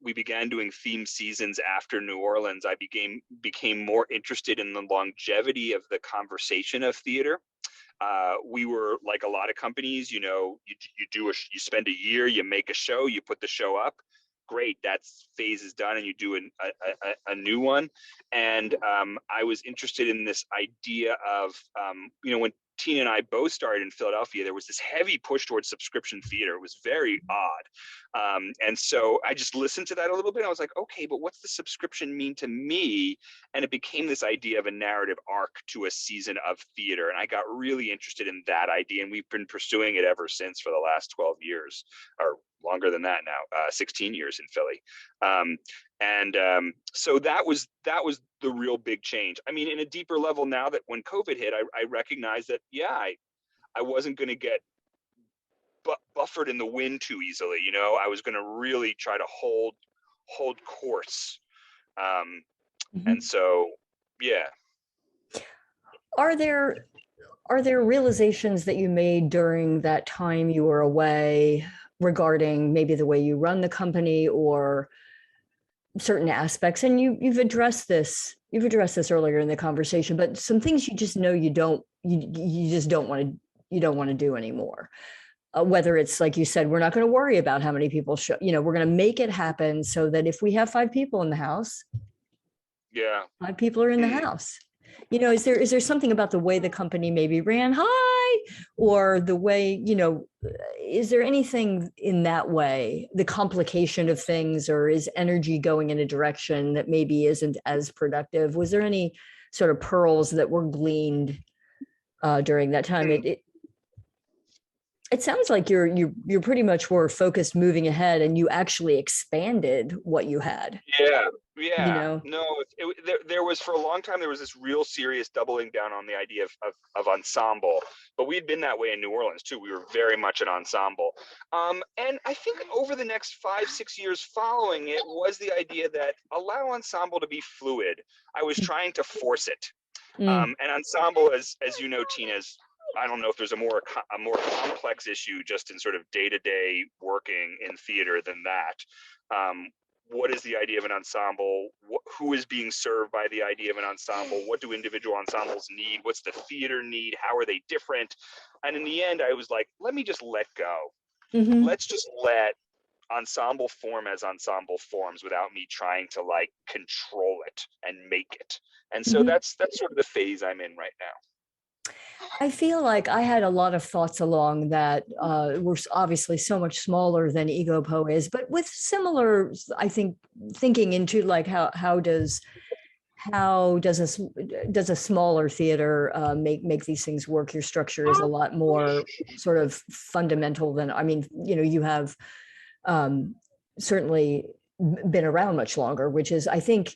we began doing theme seasons after New Orleans. I became more interested in the longevity of the conversation of theater. We were like a lot of companies, you spend a year, you make a show, you put the show up. Great, that phase is done, and you do a new one. And I was interested in this idea of, when Tina and I both started in Philadelphia, there was this heavy push towards subscription theater. It was very odd. And so I just listened to that a little bit. I was like, okay, but what's the subscription mean to me? And it became this idea of a narrative arc to a season of theater. And I got really interested in that idea. And we've been pursuing it ever since for the last 12 years, or longer than that now, 16 years in Philly. So that was the real big change. I mean, in a deeper level, now that when COVID hit, I recognized that, I wasn't going to get buffered in the wind too easily. I was going to really try to hold course. And so, yeah. Are there realizations that you made during that time you were away regarding maybe the way you run the company or certain aspects? And you've addressed this earlier in the conversation, but some things you just know you don't want to do anymore. Whether it's like you said, we're not going to worry about how many people show, we're going to make it happen so that if we have 5 people in the house, 5 people are in the house. Is there something about the way the company maybe ran, or the way, is there anything in that way, the complication of things, or is energy going in a direction that maybe isn't as productive? Was there any sort of pearls that were gleaned during that time? It sounds like you're pretty much were focused moving ahead, and you actually expanded what you had. Yeah. No, there was, for a long time, there was this real serious doubling down on the idea of ensemble, but we'd been that way in New Orleans too. We were very much an ensemble. And I think over the next 5-6 years following it was the idea that allow ensemble to be fluid. I was trying to force it. And ensemble, as you know, Tina's, I don't know if there's a more complex issue just in sort of day-to-day working in theater than that. what is the idea of an ensemble? Who is being served by the idea of an ensemble? What do individual ensembles need? What's the theater need? How are they different? And in the end, I was like, let me just let go. Mhm. Let's just let ensemble form as ensemble forms without me trying to like control it and make it. And so Mhm. that's sort of the phase I'm in right now. I feel like I had a lot of thoughts along that were obviously so much smaller than EgoPo is, but with similar, I think, thinking into like how does a smaller theater make these things work? Your structure is a lot more sort of fundamental than, I mean, you know, you have certainly been around much longer, which is, I think,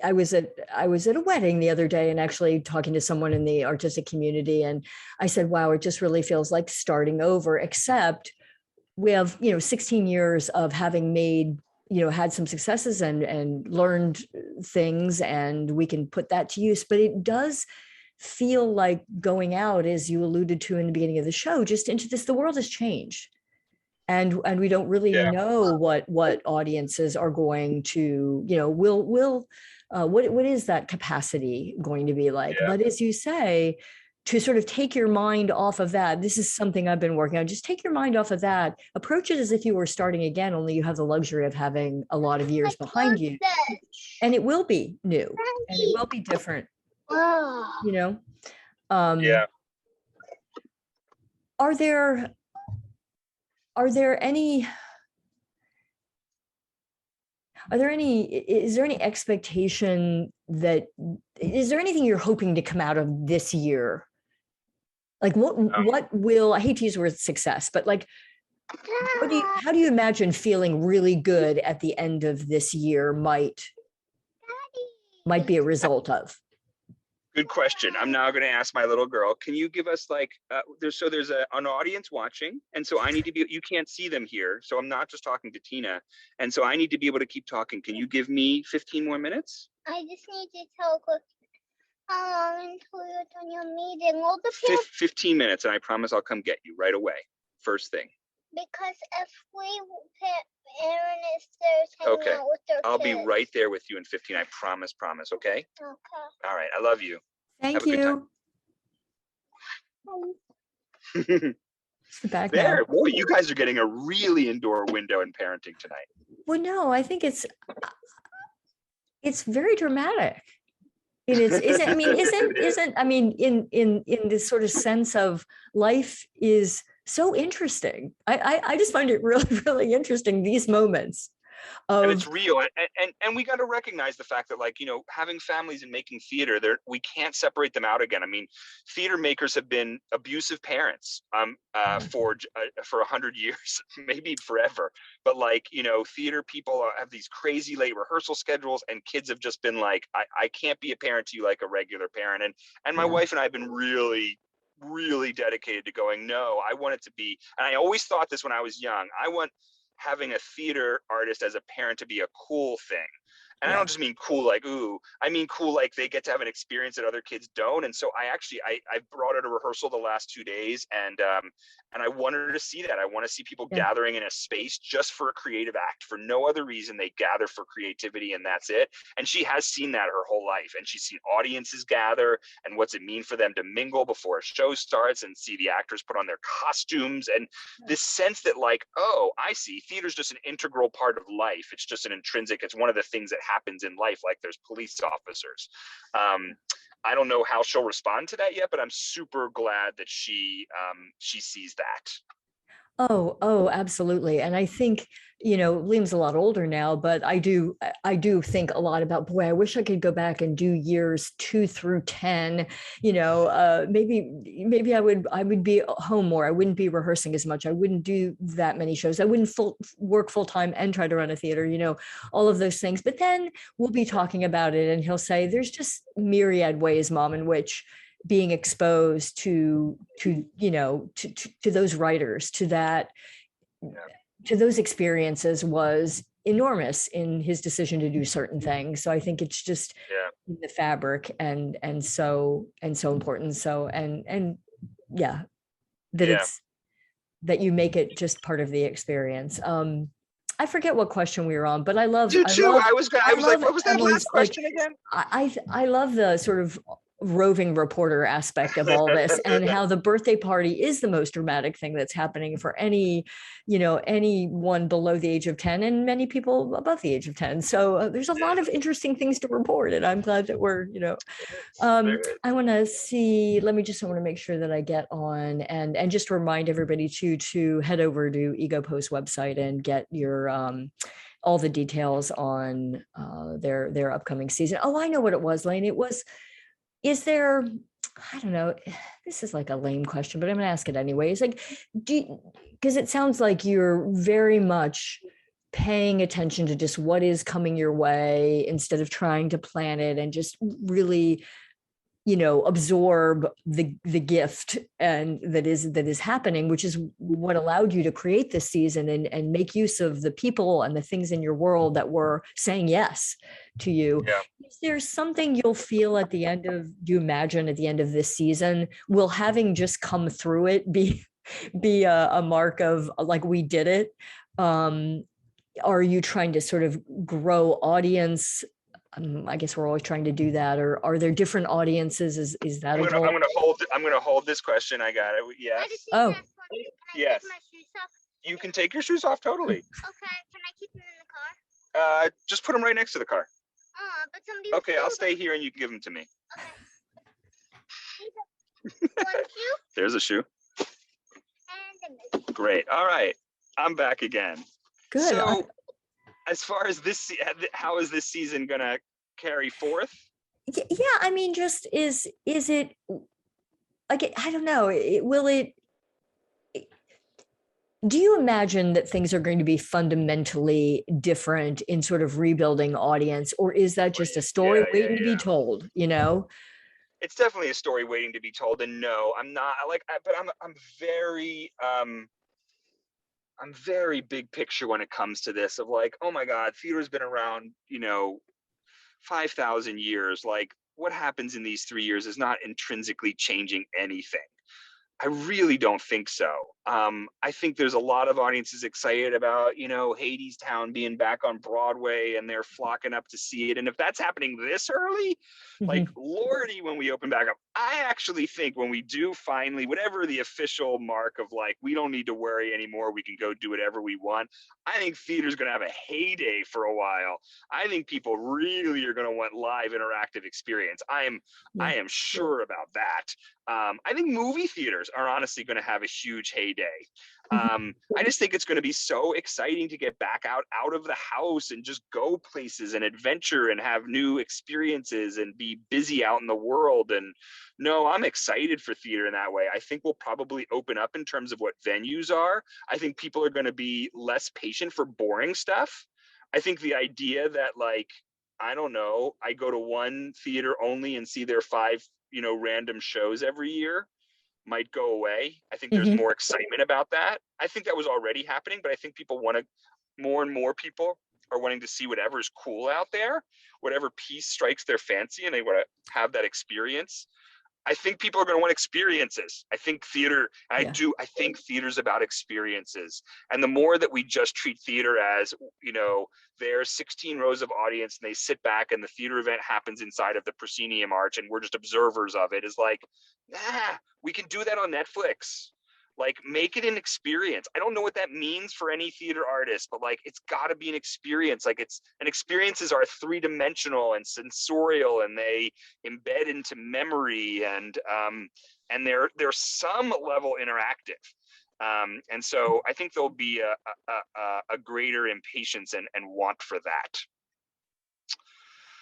I was at a wedding the other day and actually talking to someone in the artistic community, and I said, wow, it just really feels like starting over, except we have, you know, 16 years of having made, you know, had some successes and learned things, and we can put that to use. But it does feel like going out, as you alluded to in the beginning of the show, just into this, the world has changed. And we don't really know what audiences are going to, you know, what is that capacity going to be like? Yeah. But as you say, to sort of take your mind off of that, this is something I've been working on. Just take your mind off of that. Approach it as if you were starting again, only you have the luxury of having a lot of years behind you. And it will be new and it will be different, you know? Yeah. Are there any, is there any expectation that, is there anything you're hoping to come out of this year? Like what will, I hate to use the word success, but like, how do you imagine feeling really good at the end of this year might be a result of? Good question. I'm now going to ask my little girl, can you give us like, there's an audience watching. And so I need to be, you can't see them here. So I'm not just talking to Tina. And so I need to be able to keep talking. Can you give me 15 more minutes? I just need to tell quick how long until you're done your meeting. All the 15 minutes, and I promise I'll come get you right away. First thing. Because if Aaron is there hanging out with their I'll kids. be right there with you in 15. I promise, okay? Okay. All right, I love you. Thank Have a you. good time. Back there, now. boy, you guys are getting a really indoor window in parenting tonight. Well, no, I think it's very dramatic. And in this sort of sense of life is so interesting. I just find it really, really interesting, these moments. And it's real, and we got to recognize the fact that, like, you know, having families and making theater, we can't separate them out again. I mean, theater makers have been abusive parents for 100 years, maybe forever. But like, you know, theater people have these crazy late rehearsal schedules, and kids have just been like, I can't be a parent to you like a regular parent. And my wife and I have been really dedicated to going, no, I want it to be, and I always thought this when I was young, I want having a theater artist as a parent to be a cool thing. And I don't just mean cool like, ooh, I mean cool like they get to have an experience that other kids don't. And so I brought her to rehearsal the last 2 days, and I wanted her to see that. I want to see people gathering in a space just for a creative act, for no other reason. They gather for creativity, and that's it. And she has seen that her whole life, and she's seen audiences gather and what's it mean for them to mingle before a show starts and see the actors put on their costumes, and this sense that, like, oh, I see, theater's just an integral part of life. It's just an intrinsic, it's one of the things that happens in life, like there's police officers. I don't know how she'll respond to that yet, but I'm super glad that she sees that. Oh, absolutely. And I think, you know, Liam's a lot older now, but I do think a lot about, boy, I wish I could go back and do years 2 through 10, you know, maybe I would be home more. I wouldn't be rehearsing as much. I wouldn't do that many shows. I wouldn't work full time and try to run a theater, you know, all of those things. But then we'll be talking about it and he'll say, there's just myriad ways, Mom, in which being exposed to you know, to those writers, to that, to those experiences was enormous in his decision to do certain things. So I think it's just in the fabric and so important. So that it's, that you make it just part of the experience. I forget what question we were on, but I love, You too. I was like, what was that Emily's, last question again? I love the sort of roving reporter aspect of all this, and how the birthday party is the most dramatic thing that's happening for anyone below the age of 10 and many people above the age of 10. So there's a lot of interesting things to report, and I'm glad that we're, I want to see, I want to make sure that I get on and just remind everybody to head over to EgoPo's website and get your all the details on their upcoming season. Oh, I know what it was, Lane. Is there, I don't know, this is like a lame question, but I'm going to ask it anyways. Like, because it sounds like you're very much paying attention to just what is coming your way instead of trying to plan it, and just really, absorb the gift and that is happening, which is what allowed you to create this season and make use of the people and the things in your world that were saying yes to you. Yeah. Is there something you'll feel at the end of, do you imagine at the end of this season, will having just come through it be a mark of like, we did it? Are you trying to sort of grow audience? I guess we're always trying to do that. Or are there different audiences? Is that I'm gonna hold this question. I got it. Yes. Oh. Yes. You can take your shoes off totally. Okay, can I keep them in the car? Just put them right next to the car. But somebody. Okay, I'll stay here and you can give them to me. Okay. One shoe There's a shoe. and a Great. All right. I'm back again. Good. So, as far as how is this season gonna carry forth? Yeah, I mean, just is it like, I don't know, will it, do you imagine that things are going to be fundamentally different in sort of rebuilding audience, or is that just a story waiting to be told? It's definitely a story waiting to be told, and no, I'm not but I'm very big picture when it comes to this, of like, oh my God, theater's been around, 5,000 years. Like, what happens in these 3 years is not intrinsically changing anything. I really don't think so. I think there's a lot of audiences excited about, Hadestown being back on Broadway, and they're flocking up to see it. And if that's happening this early, like, Lordy, when we open back up, I actually think when we do finally, whatever the official mark of like, we don't need to worry anymore, we can go do whatever we want, I think theater's going to have a heyday for a while. I think people really are going to want live interactive experience. I am sure about that. I think movie theaters are honestly going to have a huge heyday. I just think it's going to be so exciting to get back out of the house and just go places and adventure and have new experiences and be busy out in the world. And no, I'm excited for theater in that way. I think we'll probably open up in terms of what venues are. I think people are going to be less patient for boring stuff. I think the idea that, like, I don't know, I go to one theater only and see their 5 random shows every year might go away. I think there's more excitement about that. I think that was already happening, but I think more and more people are wanting to see whatever's cool out there, whatever piece strikes their fancy, and they want to have that experience. I think people are going to want experiences. I think theater's about experiences. And the more that we just treat theater as, there's 16 rows of audience and they sit back and the theater event happens inside of the proscenium arch and we're just observers of it, is like, we can do that on Netflix. Like, make it an experience. I don't know what that means for any theater artist, but like, it's got to be an experience. Like, experiences are 3-dimensional and sensorial, and they embed into memory, and they're some level interactive. And so I think there'll be a greater impatience and want for that.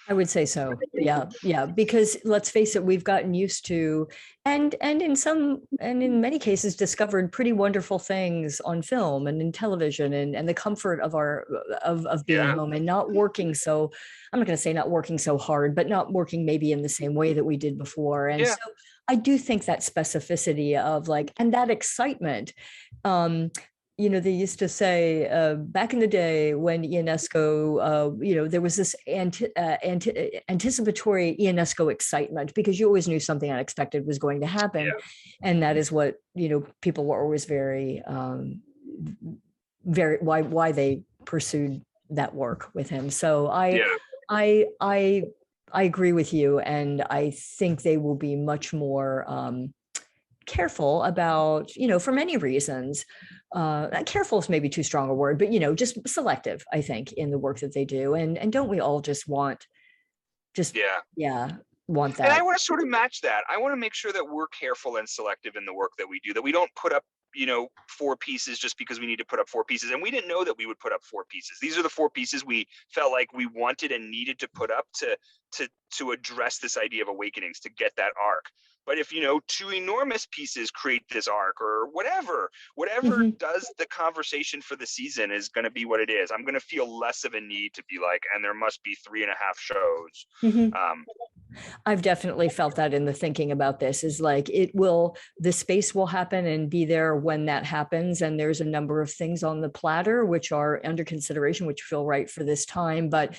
I would say so. Yeah. Because let's face it, we've gotten used to, and in many cases discovered pretty wonderful things on film and in television, and the comfort of of being home and not working so, I'm not going to say not working so hard, but not working maybe in the same way that we did before. And so I do think that specificity of like, and that excitement, they used to say back in the day when Ionesco, there was this anticipatory Ionesco excitement, because you always knew something unexpected was going to happen. Yeah. And that is what, people were always very, why they pursued that work with him. So Yeah. I agree with you, and I think they will be much more careful about, for many reasons. Careful is maybe too strong a word, but just selective, I think, in the work that they do. And don't we all just want want that? And I want to sort of match that. I want to make sure that we're careful and selective in the work that we do, that we don't put up 4 pieces just because we need to put up 4 pieces. And we didn't know that we would put up 4 pieces. These are the 4 pieces we felt like we wanted and needed to put up to address this idea of awakenings, to get that arc. But if 2 enormous pieces create this arc, or whatever does the conversation for the season is going to be what it is. I'm going to feel less of a need to be like, and there must be 3.5 shows. I've definitely felt that in the thinking about this, is like the space will happen and be there when that happens. And there's a number of things on the platter which are under consideration, which feel right for this time. But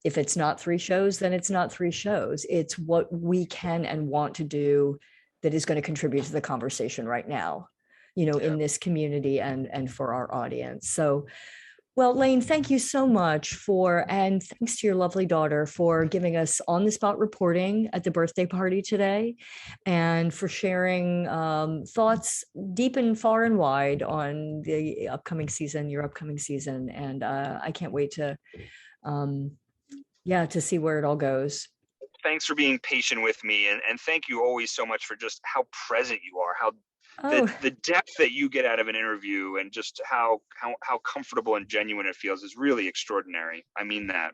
if it's not 3 shows, then it's not 3 shows. It's what we can and want to do that is going to contribute to the conversation right now, in this community and for our audience. So, well, Lane, thank you so much and thanks to your lovely daughter for giving us on-the-spot reporting at the birthday party today, and for sharing thoughts deep and far and wide on the upcoming season, your upcoming season. And I can't wait to see where it all goes. Thanks for being patient with me. And thank you always so much for just how present you are, how the depth that you get out of an interview, and just how comfortable and genuine it feels is really extraordinary. I mean that.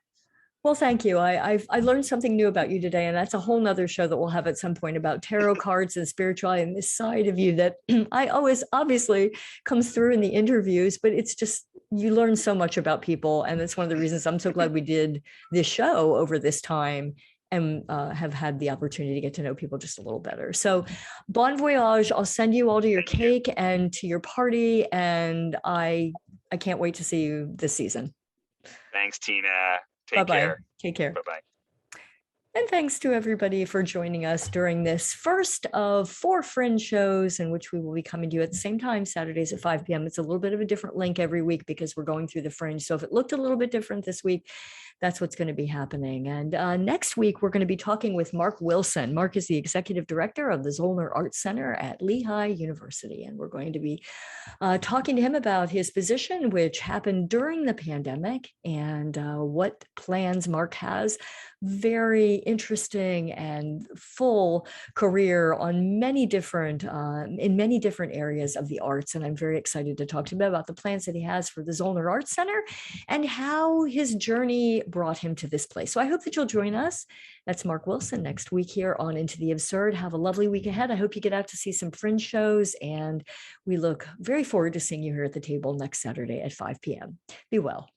Well, thank you. I learned something new about you today, and that's a whole nother show that we'll have at some point about tarot cards and spirituality and this side of you that I always obviously comes through in the interviews, but it's just, you learn so much about people. And that's one of the reasons I'm so glad we did this show over this time, and have had the opportunity to get to know people just a little better. So bon voyage. I'll send you all to your cake and to your party. And I can't wait to see you this season. Thanks, Tina. Take care. Take care. Bye-bye. And thanks to everybody for joining us during this first of 4 Fringe shows, in which we will be coming to you at the same time, Saturdays at 5 p.m. It's a little bit of a different link every week because we're going through the Fringe. So if it looked a little bit different this week, that's what's going to be happening. And next week, we're going to be talking with Mark Wilson. Mark is the executive director of the Zollner Arts Center at Lehigh University. And we're going to be talking to him about his position, which happened during the pandemic, and what plans Mark has. Very interesting and full career on many different in many different areas of the arts. And I'm very excited to talk to him about the plans that he has for the Zollner Arts Center and how his journey brought him to this place. So I hope that you'll join us. That's Mark Wilson next week here on Into the Absurd. Have a lovely week ahead. I hope you get out to see some Fringe shows, and we look very forward to seeing you here at the table next Saturday at 5 p.m. Be well.